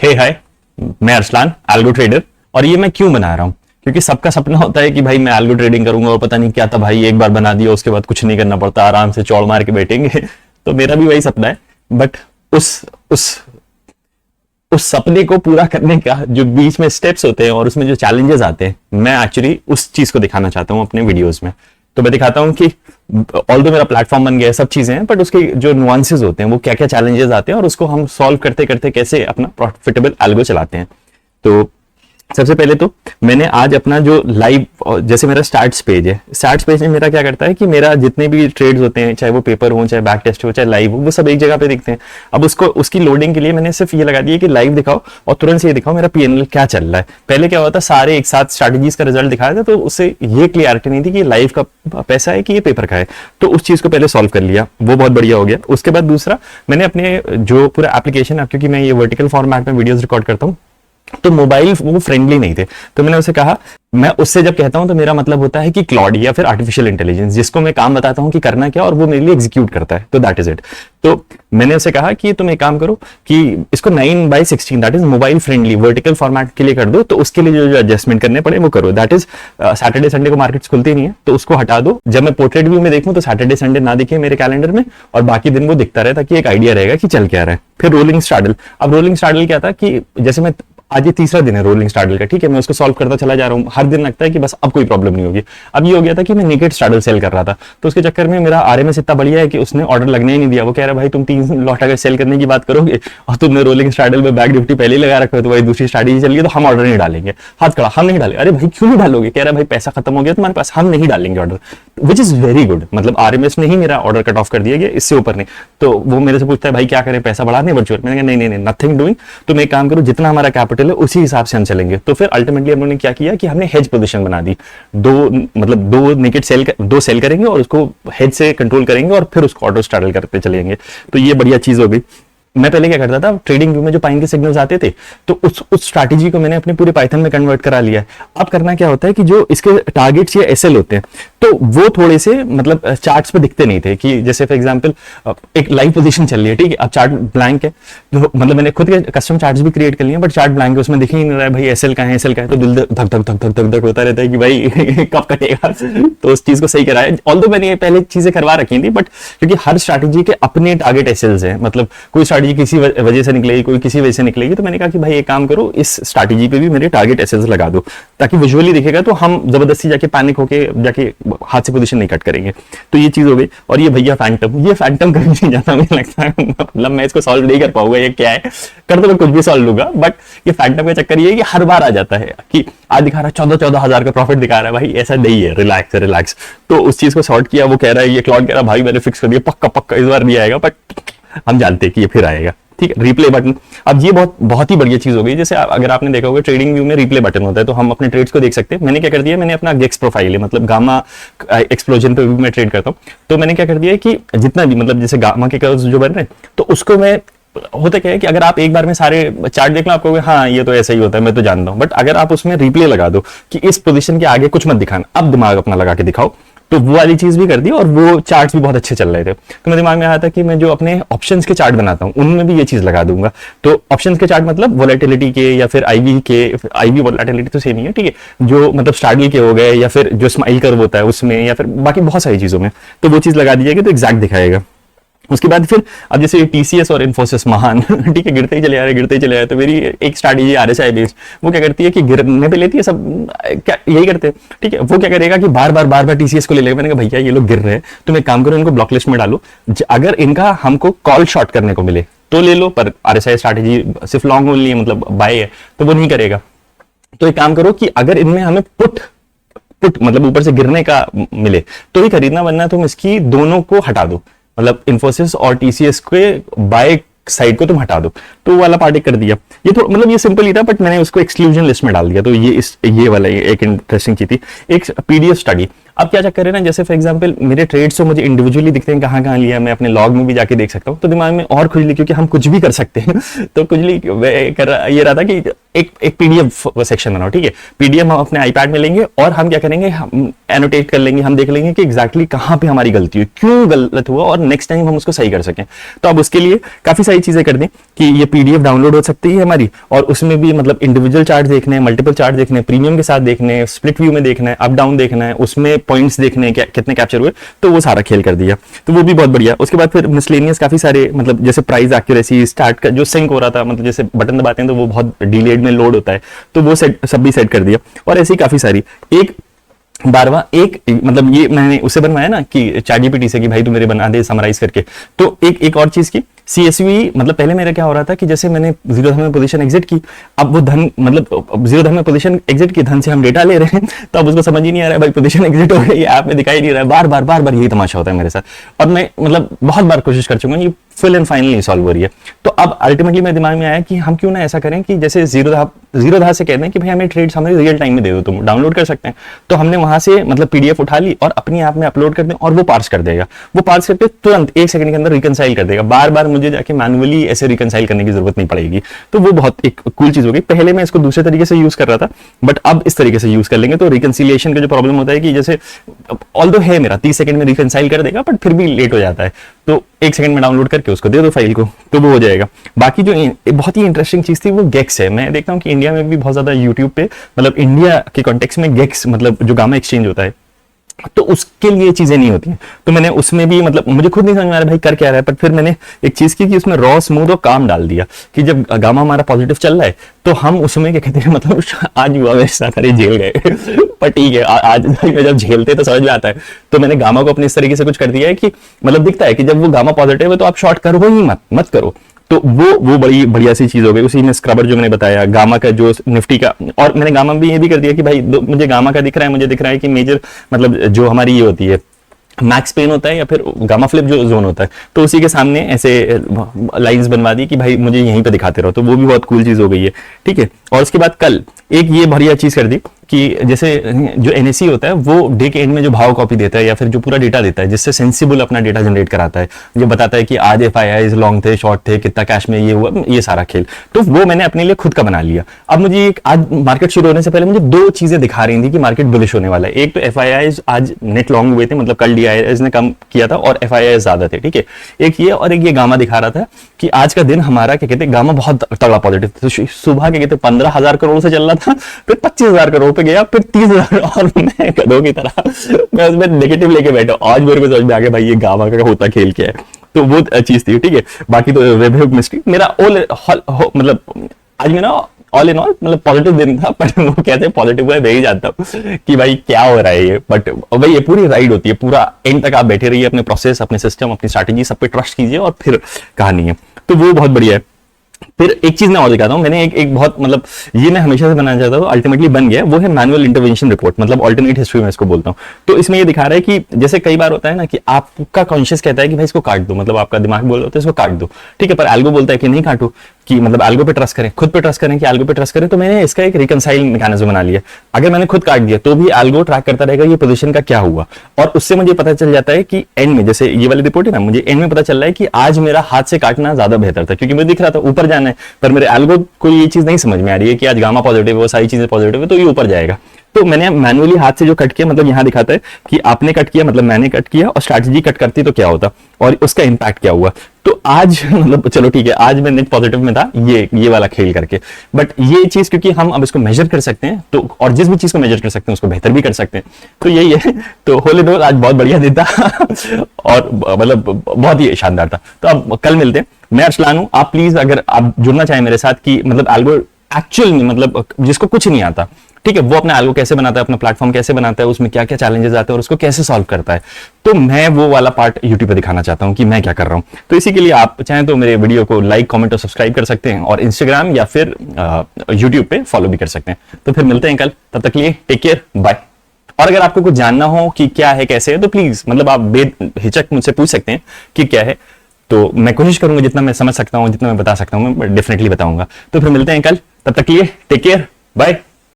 हे हाय, मैं Arsalan algo trader. और ये मैं क्यों बना रहा हूँ? क्योंकि सबका सपना होता है कि भाई मैं एल्गो ट्रेडिंग करूंगा और पता नहीं क्या था भाई, एक बार बना दिया उसके बाद कुछ नहीं करना पड़ता, आराम से चौड़ मार के बैठेंगे। तो मेरा भी वही सपना है। बट उस उस उस सपने को पूरा करने का जो बीच में स्टेप्स होते हैं और उसमें जो चैलेंजेस आते हैं, मैं एक्चुअली उस चीज को दिखाना चाहता हूँ अपने वीडियोस में। तो मैं दिखाता हूँ कि ऑल्दो मेरा प्लेटफॉर्म बन गया है, सब चीजें हैं, बट उसके जो नुआंसेस होते हैं वो क्या क्या चैलेंजेस आते हैं और उसको हम सॉल्व करते करते कैसे अपना प्रॉफिटेबल एल्गो चलाते हैं। तो सबसे पहले तो मैंने आज अपना जो लाइव, जैसे मेरा स्टार्ट्स पेज है, स्टार्ट्स पेज में मेरा क्या करता है कि मेरा जितने भी ट्रेड्स होते हैं, चाहे वो पेपर हो, चाहे बैक टेस्ट हो, चाहे लाइव हो, वो सब एक जगह पे दिखते हैं। अब उसको उसकी लोडिंग के लिए मैंने सिर्फ ये लगा दिया कि लाइव दिखाओ और तुरंत से ये दिखाओ मेरा पीएनएल क्या चल रहा है। पहले क्या होता, सारे एक साथ स्ट्रैटेजीज का रिजल्ट दिखाया था, तो उससे ये क्लियरिटी नहीं थी कि लाइव का पैसा है कि ये पेपर का है। तो उस चीज को पहले सॉल्व कर लिया, वो बहुत बढ़िया हो गया। उसके बाद दूसरा, मैंने अपने जो पूरा एप्लीकेशन, क्योंकि मैं ये वर्टिकल फॉर्मेट में वीडियोस रिकॉर्ड करता हूँ, तो मोबाइल वो फ्रेंडली नहीं थे। तो मैंने उसे कहा, मैं उससे जब कहता हूं तो मेरा मतलब होता है कि क्लॉड या फिर आर्टिफिशियल इंटेलिजेंस, जिसको मैं काम बताता हूं कि करना क्या और वो मेरे लिए एग्जीक्यूट करता है, तो दैट इज इट। तो मैंने उसे कहा कि तुम एक काम करो कि इसको 9:16 that is mobile friendly vertical format के लिए कर दो। तो उसके लिए जो एडजस्टमेंट करने पड़े वो करो। दैट इज सैटरडे संडे को मार्केट्स खुलती नहीं है, तो उसको हटा दो। जब मैं पोर्ट्रेट व्यू में देखूं तो सैटरडे संडे ना दिखे मेरे कैलेंडर में, और बाकी दिन वो दिखता रहे, ताकि एक आइडिया रहेगा कि चल क्या रहा है। फिर रोलिंग स्ट्रैडल। अब रोलिंग स्ट्रैडल क्या था कि जैसे मैं आज ये तीसरा दिन है रोलिंग स्ट्रैडल का, ठीक है, मैं उसको सॉल्व करता चला जा रहा हूँ। हर दिन लगता है कि बस अब कोई प्रॉब्लम नहीं होगी। अब ये हो गया था कि मैं नेकेड स्ट्रैडल सेल कर रहा था, तो उसके चक्कर में मेरा आरएमएस इतना बढ़िया है कि उसने ऑर्डर लगने ही नहीं दिया। वो कह रहा है भाई तुम 3 लॉट अगर सेल करने की बात करोगे और तुमने रोलिंग स्ट्रैडल में बैक निफ्टी पहले ही लगा रखा है, तो भाई दूसरी स्ट्रैटेजी चल गई तो हम ऑर्डर नहीं डालेंगे। हाथ खड़ा, हम नहीं डालेंगे। अरे भाई क्यों नहीं डालोगे? कह रहा है भाई पैसा खत्म हो गया तुम्हारे पास, हम नहीं डालेंगे order, which is very good. मतलब आरएमएस ने ही मेरा ऑर्डर कट ऑफ कर दिया गया, इससे ऊपर नहीं। तो वो मेरे से पूछता है भाई क्या करें, पैसा बढ़ाने वर्चुअल? मैंने कहा नहीं नहीं नहीं, नथिंग डूइंग। तुम एक काम करो, जितना हमारा कैपिटल है उसी हिसाब से हम चलेंगे। तो फिर अल्टीमेटली हम लोगों ने क्या किया कि हमने हेज पोजीशन बना दी। दो नेकेड सेल, दो सेल करेंगे और उसको हेज से कंट्रोल करेंगे और फिर उसको ऑटो स्ट्रैडल करते चलेंगे। तो ये बढ़िया चीज हो गई। मैं पहले क्या करता था, ट्रेडिंग व्यू में जो पाइन के सिग्नल्स आते थे, तो उस स्ट्रैटेजी को मैंने अपने पूरे पाइथन में कन्वर्ट करा लिया है। अब करना क्या होता है कि जो इसके टारगेट्स या एसएल होते हैं, तो वो थोड़े से मतलब चार्ट्स पे दिखते नहीं थे। कि जैसे फॉर एग्जांपल एक लाइव पोजीशन चल रही है, ठीक है, अब चार्ट ब्लैंक है, तो मतलब मैंने खुद के कस्टम चार्ट्स भी क्रिएट कर लिए, बट चार्ट ब्लैंक है, उसमें दिख ही नहीं रहा है भाई एसएल का है, एसएल का है। तो दिल धक धक धक धक धक धक होता रहता है कि भाई कब कटेगा। तो उस चीज को सही कराया। ऑल्दो मैंने ये पहले चीजें करवा रखी थी, बट क्योंकि हर स्ट्रैटेजी के अपने टारगेट एसएल्स हैं, मतलब कोई स्ट्रैटेजी किसी वजह से निकलेगी, कोई किसी वजह से निकलेगी, तो मैंने कहा कि भाई एक काम करो, इस स्ट्रैटेजी पे भी मेरे टारगेट एसएल्स लगा दो, ताकि विजुअली दिखेगा, तो हम जबरदस्ती जाके पैनिक होके जाके हाथ से पोजीशन नहीं कट करेंगे। तो ये चीज हो गई। और ये भैया फैंटम, ये फैंटम कभी नहीं जाता मुझे लगता है, मतलब मैं इसको सॉल्व नहीं कर पाऊंगा, ये क्या है, कर तो मैं कुछ भी सॉल्व लूंगा, बट ये फैंटम का चक्कर ये है कि हर बार आ जाता है कि आज दिखा रहा है 14 हजार का प्रॉफिट दिखा रहा है। भाई ऐसा नहीं है, रिलैक्स रिलैक्स। तो उस चीज को सॉर्ट किया। वो कह रहा है, ये क्लॉड कह रहा है भाई मैंने फिक्स कर दिया, पक्का पक्का इस बार नहीं आएगा, बट हम जानते हैं कि ये फिर आएगा, ठीक है। रिप्ले बटन, अब ये बहुत ही बढ़िया चीज हो गई। जैसे अगर आपने देखा होगा ट्रेडिंग व्यू में रिप्ले बटन होता है, तो हम अपने ट्रेड्स को देख सकते हैं। मैंने क्या कर दिया, मैंने अपना गेक्स प्रोफाइल है, मतलब गामा एक्सप्लोजन पे भी मैं ट्रेड करता हूँ, तो मैंने क्या कर दिया कि जितना भी मतलब जैसे गामा के कर्व्स जो बन रहे हैं, तो उसको मैं, होता क्या है कि अगर आप एक बार में सारे चार्ट देख लो, आपको हाँ ये तो ऐसा ही होता है, मैं तो जानता हूँ, बट अगर आप उसमें रिप्ले लगा दो कि इस पोजीशन के आगे कुछ मत दिखाना, अब दिमाग अपना लगा के दिखाओ, तो वो वाली चीज भी कर दी। और वो चार्ट्स भी बहुत अच्छे चल रहे थे, तो मेरे दिमाग में आया था कि मैं जो अपने ऑप्शंस के चार्ट बनाता हूँ उनमें भी ये चीज लगा दूंगा। तो ऑप्शंस के चार्ट मतलब वोलेटिलिटी के या फिर आईवी वोलेटिलिटी तो सेम ही है, ठीक है, जो मतलब स्ट्रैडल के हो गए या फिर जो स्माइल कर्व होता है उसमें, या फिर बाकी बहुत सारी चीजों में, तो वो चीज लगा दी जाएगी तो एग्जैक्ट दिखाएगा। उसके बाद फिर अब जैसे टीसीएस और इन्फोसिस महान, ठीक है, गिरते ही चले आ रहे, गिरते ही चले आ रहे। तो मेरी एक स्ट्रैटेजी आरएसआई बेस्ड, वो क्या करती है कि गिरने पे लेती है, सब क्या यही करते हैं, ठीक है। वो क्या करेगा कि बार बार टीसीएस को ले लेगा। मैंने कहा भैया ये लोग गिर रहे हैं, तुम एक काम करो, इनको ब्लॉक लिस्ट में डालो, अगर इनका हमको कॉल शॉर्ट करने को मिले तो ले लो, पर आरएसआई स्ट्रैटेजी सिर्फ लॉन्ग ओनली है, मतलब बाय है, तो वो नहीं करेगा। तो एक काम करो कि अगर इनमें हमें पुट मतलब ऊपर से गिरने का मिले तो ही खरीदना, वरना तुम इसकी दोनों को हटा दो, मतलब इन्फोसिस और टीसीएस के बाय साइड को तुम हटा दो। तो वाला पार्टी कर दिया। ये तो मतलब ये सिंपल ही था, बट मैंने उसको एक्सक्लूजन लिस्ट में डाल दिया। तो ये वाला एक इंटरेस्टिंग चीज थी, एक पीडीएफ स्टडी। अब क्या चक्कर है ना, जैसे फॉर एग्जांपल मेरे ट्रेड्स तो मुझे इंडिविजुअली दिखते हैं कहाँ कहाँ लिया, मैं अपने लॉग में भी जाके देख सकता हूँ, तो दिमाग में और खुजली, क्योंकि हम कुछ भी कर सकते हैं तो खुजली ये रहा था कि एक पीडीएफ सेक्शन बनाओ, ठीक है। पीडीएफ हम अपने आईपैड में लेंगे और हम क्या करेंगे, हम एनोटेट कर लेंगे, हम देख लेंगे कि एग्जैक्टली कहाँ पे हमारी गलती हुई, क्यों गलत हुआ, और नेक्स्ट टाइम हम उसको सही कर सकें। तो अब उसके लिए काफी सारी चीजें कर दें कि ये पीडीएफ डाउनलोड हो सकती है हमारी, और उसमें भी मतलब इंडिविजुअल चार्ट देखने हैं, मल्टीपल चार्ट देखने हैं, प्रीमियम के साथ देखने हैं, स्प्लिट व्यू में देखना है, अप डाउन देखना है, उसमें पॉइंट्स देखने हैं कितने कैप्चर हुए, तो वो सारा खेल कर दिया, तो वो भी बहुत बढ़िया। उसके बाद फिर मिसलेनियस काफी सारे, मतलब जैसे प्राइस एक्यूरेसी, स्टार्ट का जो सिंक हो रहा था, मतलब जैसे बटन दबाते हैं तो वो बहुत डिलेड में लोड होता है, तो वो सेट सब भी सेट कर दिया। और ऐसी काफी सारी, एक 12वां एक मतलब ये मैंने उसे बनवाया ना कि चैट जीपीटी से कि भाई तू मेरे बना दे समराइज करके। तो एक और चीज की सीएसवी, मतलब पहले मेरा क्या हो रहा था कि जैसे मैंने जीरो धन में पोजीशन एग्जिट की, अब वो धन मतलब जीरो धन में पोजीशन एग्जिट की, धन से हम डेटा ले रहे हैं, तो अब उसको समझ ही नहीं आ रहा है भाई पोजीशन एग्जिट हो गई, ऐप में दिखाई नहीं रहा है, बार बार यही तमाशा होता है मेरे साथ। और मैं मतलब बहुत बार कोशिश कर चुका हूँ, ये फुल एंड फाइनल नहीं सॉल्व हो रही है। तो अब अल्टीमेटली मेरे दिमाग में आया कि हम क्यों ना ऐसा करें कि जैसे जीरो धा से कहते हैं कि भाई हमें ट्रेड्स हमारे रियल टाइम में दे दो, तुम डाउनलोड कर सकते हैं। तो हमने वहां से मतलब पीडीएफ उठा ली और अपनी ऐप में अपलोड कर दें, और वो पार्स कर देगा, वो पार्स करके तुरंत 1 सेकंड के अंदर रिकंसाइल कर देगा, बार बार मुझे जाके मैनुअली ऐसे रिकंसाइल करने की जरूरत नहीं पड़ेगी। तो वो बहुत एक कूल चीज हो गई। पहले मैं इसको दूसरे तरीके से यूज कर रहा था, बट अब इस तरीके से यूज कर लेंगे तो रिकंसिलिएशन का जो प्रॉब्लम होता है कि जैसे ऑल्दो है मेरा 30 सेकंड में रिकंसाइल कर देगा, बट फिर भी लेट हो जाता है, तो 1 सेकंड में डाउनलोड करके उसको दे दो फाइल को, तो वो हो जाएगा। बाकी जो बहुत ही इंटरेस्टिंग चीज थी वो गेक्स है। मैं देखता हूँ कि इंडिया में भी बहुत ज्यादा यूट्यूब पे, मतलब इंडिया के कॉन्टेक्स्ट में गेक्स, मतलब जो गामा एक्सचेंज होता है, तो उसके लिए चीजें नहीं होती हैं। तो मैंने उसमें भी मतलब मुझे खुद नहीं समझ में आ रहा भाई कर क्या रहा है, पर फिर मैंने एक चीज की कि उसमें रॉ स्मूथ और काम डाल दिया कि जब गामा हमारा पॉजिटिव चल रहा है तो हम उसमें क्या कहते हैं, मतलब आज हुआ मेरे साथ, अरे झेल गए पर ठीक है, आज में जब झेलते तो समझ में आता है। तो मैंने गामा को अपने इस तरीके से कुछ कर दिया है कि मतलब दिखता है कि जब वो गामा पॉजिटिव है तो आप शॉर्ट करो ही मत करो। तो वो बड़ी बढ़िया सी चीज हो गई। उसी में स्क्रबर जो मैंने बताया, गामा का जो निफ्टी का, और मैंने गामा में भी ये भी कर दिया कि भाई मुझे गामा का दिख रहा है, मुझे दिख रहा है कि मेजर मतलब जो हमारी ये होती है मैक्स पेन होता है या फिर गामा फ्लिप जो जोन होता है, तो उसी के सामने ऐसे लाइंस बनवा दी कि भाई मुझे यहीं पे दिखाते रहो, तो वो भी बहुत कूल चीज हो गई है, ठीक है। और उसके बाद कल एक ये बढ़िया चीज कर दी कि जैसे जो एनएससी होता है वो डे के एंड में जो भाव कॉपी देता है या फिर जो पूरा डेटा देता है, जिससे सेंसिबल अपना डेटा जनरेट कराता है, जो बताता है कि आज एफआईआई लॉन्ग थे, शॉर्ट थे, कितना कैश में ये हुआ, ये सारा खेल, तो वो मैंने अपने लिए खुद का बना लिया। अब मुझे आज मार्केट शुरू होने से पहले मुझे 2 चीजें दिखा रही थी कि मार्केट बुलिश होने वाला है। एक तो एफआईआई आज नेट लॉन्ग हुए थे, मतलब कल डीआईआई ने कम किया था और एफआईआई ज्यादा थे, ठीक है, एक ये, और एक ये गामा दिखा रहा था कि आज का दिन हमारा क्या कहते हैं गामा बहुत तगड़ा पॉजिटिव था। तो सुबह क्या कहते 15,000 करोड़ से चल रहा था, फिर 25,000 करोड़ पे गया, फिर 30,000, और मैं गधों की तरह मैं उसमें नेगेटिव लेके बैठा। आज मेरे को समझ में आ गया भाई ये गामा का होता खेल क्या है, तो वो चीज थी, ठीक है। बाकी तो वैभव मिस्ट्री मेरा मतलब आज मेरा ऑल इन ऑल मतलब पॉजिटिव दिन था, पर वो कैसे पॉजिटिव है मैं ही जानता हूँ कि भाई क्या हो रहा है ये। बट भाई ये पूरी राइड होती है, पूरा एंड तक आप बैठे रहिए, अपने प्रोसेस, अपने सिस्टम, अपनी स्ट्रैटेजी सब पे ट्रस्ट कीजिए और फिर कहानी है, तो वो बहुत बढ़िया है। फिर एक चीज मैं और दिखाता हूं, मैंने एक बहुत मतलब ये मैं हमेशा से बनाना चाहता हूं, अल्टीमेटली बन गया, वो है मैनुअल इंटरवेंशन रिपोर्ट, मतलब अल्टरनेट हिस्ट्री में इसको बोलता हूं। तो इसमें ये दिखा रहा है कि जैसे कई बार होता है ना कि आपका कॉन्शियस कहता है कि भाई इसको काट दो, मतलब आपका दिमाग बोल रहा है इसको काट दो, ठीक है, पर एल्गो बोलता है कि नहीं काटो, कि मतलब एल्गो पे ट्रस्ट करें, खुद पे ट्रस्ट करें कि एल्गो पे ट्रस्ट करें। तो मैंने इसका एक रिकंसाइल मैकेनिज्म बना लिया, अगर मैंने खुद काट दिया तो भी एल्गो ट्रैक करता रहेगा ये पोजीशन का क्या हुआ, और उससे मुझे पता चल जाता है कि एंड में, जैसे ये वाली रिपोर्ट है ना, मुझे एंड में पता चल रहा है कि आज मेरा हाथ से काटना ज्यादा बेहतर था, क्योंकि मुझे दिख रहा था ऊपर जाना है, पर मेरे एल्गो को ये चीज नहीं समझ में आ रही है कि आज गामा पॉजिटिव है, वो सारी चीजें पॉजिटिव है, तो ये ऊपर जाएगा। तो मैंने मैनुअली हाथ से जो कट किया, मतलब यहां दिखाता है कि आपने कट किया, मतलब मैंने कट किया, और स्ट्रैटेजी कट करती तो क्या होता और उसका इंपैक्ट क्या हुआ। तो आज मतलब चलो ठीक है, आज मैं नेट पॉजिटिव में था ये वाला खेल करके, बट ये चीज क्योंकि हम अब इसको मेजर कर सकते हैं, तो और जिस भी चीज को मेजर कर सकते हैं उसको बेहतर भी कर सकते हैं, तो यही है। तो होली दो आज बहुत बढ़िया दिन था और मतलब बहुत ही शानदार था। तो अब कल मिलते हैं, मैं अरसलान हूं। आप प्लीज अगर आप जुड़ना चाहें मेरे साथ कि मतलब एल्गो एक्चुअल में, मतलब जिसको कुछ नहीं आता, ठीक है, वो अपना एल्गो कैसे बनाता है, अपना प्लेटफॉर्म कैसे बनाता है, उसमें क्या क्या चैलेंजेस आते हैं और उसको कैसे सॉल्व करता है, तो मैं वो वाला पार्ट यूट्यूब पे दिखाना चाहता हूं कि मैं क्या कर रहा हूं। तो इसी के लिए आप चाहें तो मेरे वीडियो को लाइक, कमेंट और सब्सक्राइब कर सकते हैं, और इंस्टाग्राम या फिर यूट्यूब पे फॉलो भी कर सकते हैं। तो फिर मिलते हैं कल, तब तक के लिए टेक केयर, बाय। और अगर आपको कुछ जानना हो कि क्या है कैसे है, तो प्लीज मतलब आप बेहिचक मुझसे पूछ सकते हैं कि क्या है, तो मैं कोशिश करूंगा जितना मैं समझ सकता हूं, जितना मैं बता सकता हूं, मैं डेफिनेटली बताऊंगा। तो फिर मिलते हैं कल, तब तक के लिए टेक केयर, बाय।